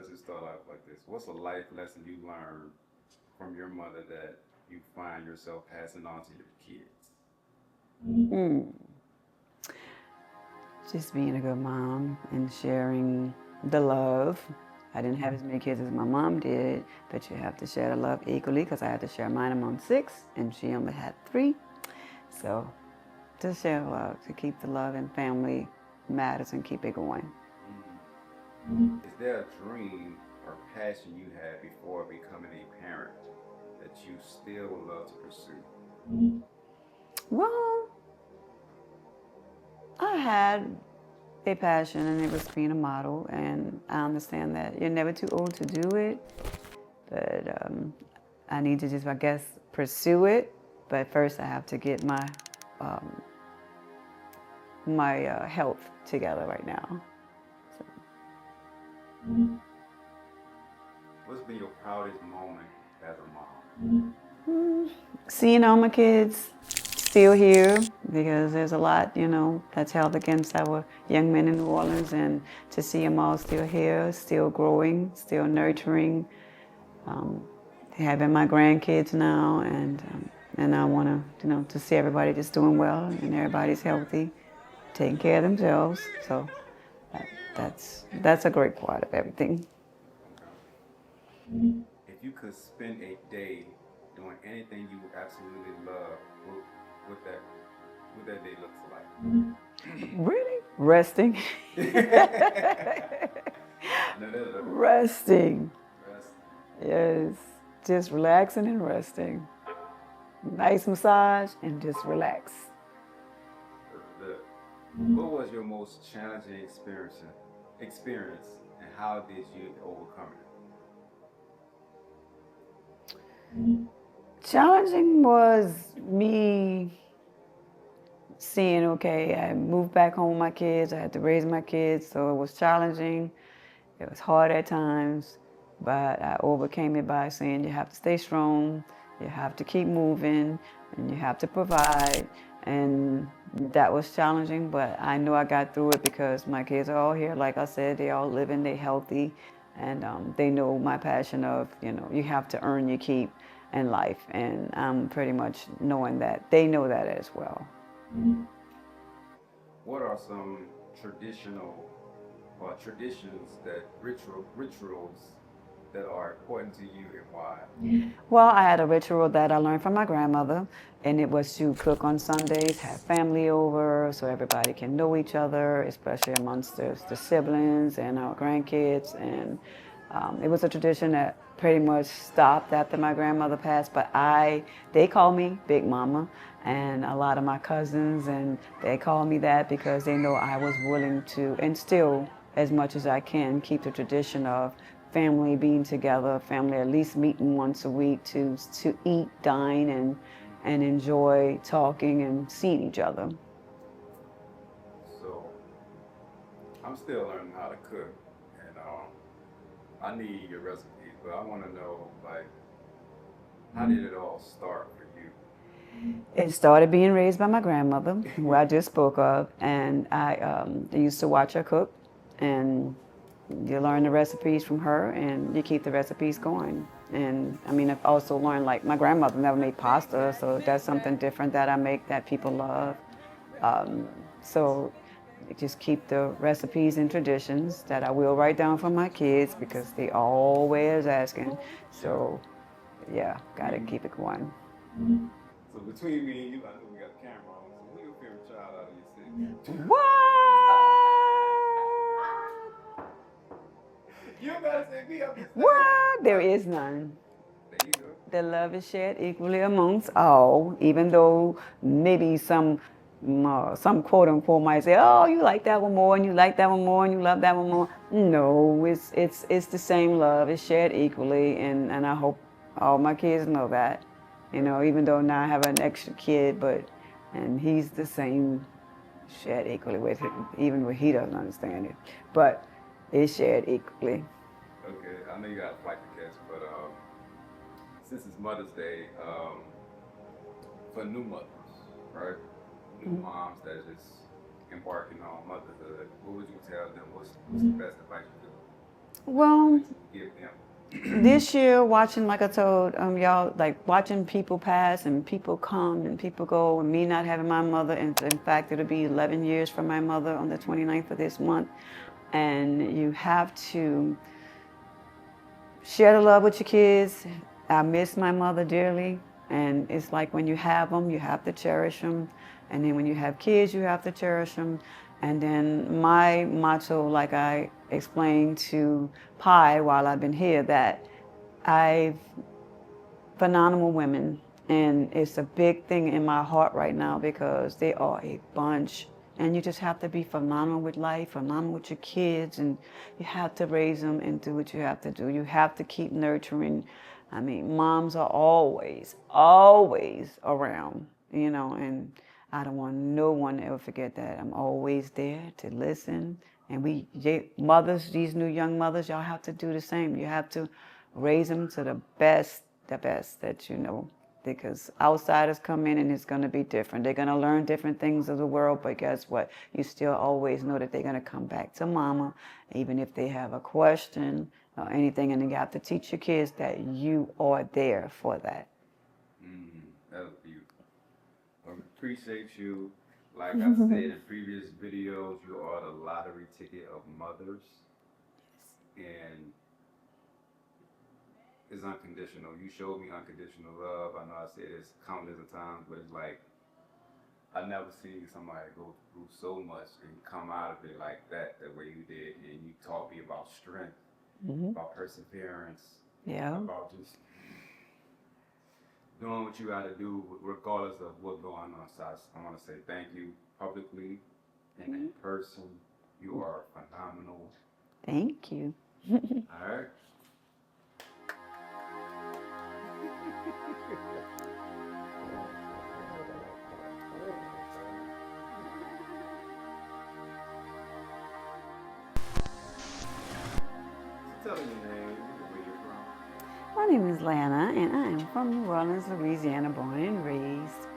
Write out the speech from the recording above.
let's just start off like this. What's a life lesson you learned from your mother that you find yourself passing on to your kids? Mm. Just being a good mom and sharing the love. I didn't have as many kids as my mom did, but you have to share the love equally because I had to share mine among six and she only had three. So to share love, to keep the love in family matters and keep it going. Is there a dream or passion you had before becoming a parent that you still would love to pursue? Well, I had a passion and it was being a model, and I understand that you're never too old to do it, but I need to just, I guess, pursue it. But first, I have to get um, my health together right now. So, What's been your proudest moment as a mom? seeing all my kids still here because there's a lot, that's held against our young men in New Orleans, and to see them all still here, still growing, still nurturing, um, having my grandkids now, and I want to see everybody just doing well and everybody's healthy, taking care of themselves. So that, that's a great part of everything. If you could spend a day doing anything you absolutely love, what that what that day looks like? Really? Resting. No, that's a Resting. rest. Yes. Just relaxing and resting. Nice massage and just relax. What was your most challenging experience, and how did you overcome Challenging was me seeing, okay, I moved back home with my kids. I had to raise my kids, so it was challenging. It was hard at times, but I overcame it by saying you have to stay strong, you have to keep moving, and you have to provide. And that was challenging, but I know I got through it because my kids are all here. Like I said, they all living, they healthy, and they know my passion of, you have to earn your keep in life. And I'm pretty much knowing that they know that as well. it? What are some traditional traditions that rituals that are important to you and why? Well, I had a ritual that I learned from my grandmother, and it was to cook on Sundays, have family over so everybody can know each other, especially amongst the siblings and our grandkids. And it was a tradition that pretty much stopped after my grandmother passed, but they call me Big Mama, and a lot of my cousins, and they call me that because they know I was willing to instill as much as I can, keep the tradition of family being together, family at least meeting once a week to eat, dine, and enjoy talking and seeing each other. So I'm still learning how to cook, and I need your recipes, but I want to know like how did it all start for you? It started being raised by my grandmother, who I just spoke of, and I used to watch her cook, and you learn the recipes from her, and you keep the recipes going. And I mean, I've also learned like my grandmother never made pasta, so that's something different that I make that people love. Um, so just keep the recipes and traditions that I will write down for my kids because they always asking. So yeah, gotta keep it going. So between me and you, I know we got a camera on. So who your favorite child out of your six? What? You don't gotta say me. I'm just What? There saying. is none. There you go. The love is shared equally amongst all, even though maybe some quote unquote might say, "Oh, you like that one more, and you like that one more, and you love that one more." No, it's the same love. It's shared equally, and I hope all my kids know that. Even though now I have an extra kid, and he's the same, shared equally with him, even when he doesn't understand it. But it's shared equally. Okay, I know you got a flight to catch, but since it's Mother's Day, for new mothers, right? New moms that are just embarking on motherhood, what would you tell them? What's the best advice you give them? Well, to give them? this year, watching, like I told y'all, like watching people pass and people come and people go, and me not having my mother, and in fact, it'll be 11 years from my mother on the 29th of this month. And you have to share the love with your kids. I miss my mother dearly, and it's like when you have them, you have to cherish them, and then when you have kids, you have to cherish them. And then my motto, like I explained to Pi while I've been here, that I've phenomenal women, and it's a big thing in my heart right now because they are a bunch, and you just have to be phenomenal with life, phenomenal with your kids, and you have to raise them and do what you have to do. You have to keep nurturing. I mean, moms are always around, and I don't want no one to ever forget that. I'm always there to listen. And mothers, these new young mothers, y'all have to do the same. You have to raise them to the best that you know, because outsiders come in and it's going to be different. They're going to learn different things of the world, but guess what? You still always know that they're going to come back to mama, even if they have a question or anything, and you have to teach your kids that you are there for that. That was beautiful. I appreciate you. Like I said in previous videos, you are the lottery ticket of mothers. And it's unconditional. You showed me unconditional love. I know I said this countless of times, but it's like I never seen somebody go through so much and come out of it like that, the way you did. And you taught me about strength, about perseverance, about just doing what you got to do regardless of what's going on. So I want to say thank you publicly and in person. You are phenomenal. Thank you. All right. Tell me your name, where you're from. My name is Lana, and I am from New Orleans, Louisiana, born and raised.